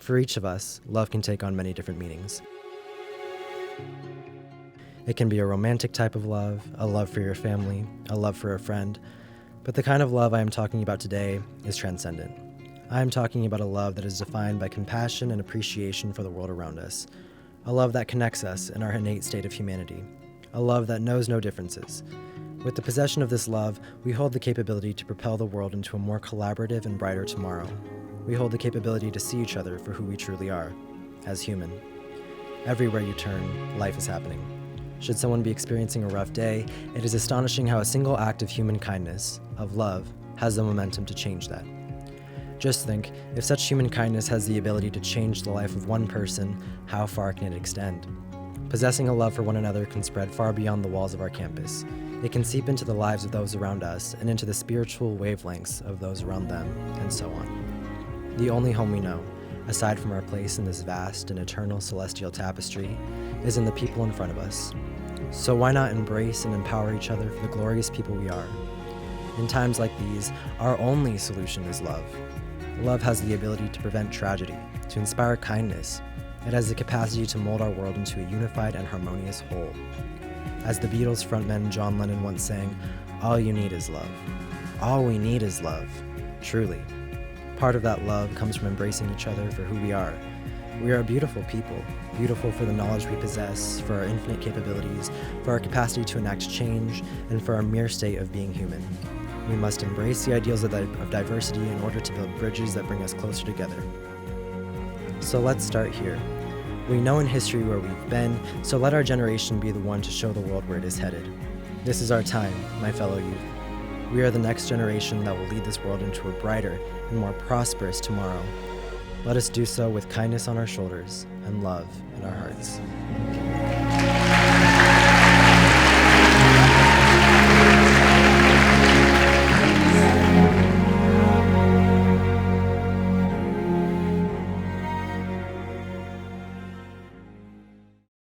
For each of us, love can take on many different meanings. It can be a romantic type of love, a love for your family, a love for a friend, but the kind of love I am talking about today is transcendent. I am talking about a love that is defined by compassion and appreciation for the world around us, a love that connects us in our innate state of humanity, a love that knows no differences. With the possession of this love, we hold the capability to propel the world into a more collaborative and brighter tomorrow. We hold the capability to see each other for who we truly are, as human. Everywhere you turn, life is happening. Should someone be experiencing a rough day, it is astonishing how a single act of human kindness, of love, has the momentum to change that. Just think, if such human kindness has the ability to change the life of one person, how far can it extend? Possessing a love for one another can spread far beyond the walls of our campus. It can seep into the lives of those around us and into the spiritual wavelengths of those around them, and so on. The only home we know, aside from our place in this vast and eternal celestial tapestry, is in the people in front of us. So why not embrace and empower each other for the glorious people we are? In times like these, our only solution is love. Love has the ability to prevent tragedy, to inspire kindness. It has the capacity to mold our world into a unified and harmonious whole. As the Beatles frontman John Lennon once sang, "All you need is love. All we need is love." Truly. Part of that love comes from embracing each other for who we are. We are beautiful people, beautiful for the knowledge we possess, for our infinite capabilities, for our capacity to enact change, and for our mere state of being human. We must embrace the ideals of diversity in order to build bridges that bring us closer together. So let's start here. We know in history where we've been, so let our generation be the one to show the world where it is headed. This is our time, my fellow youth. We are the next generation that will lead this world into a brighter and more prosperous tomorrow. Let us do so with kindness on our shoulders and love in our hearts.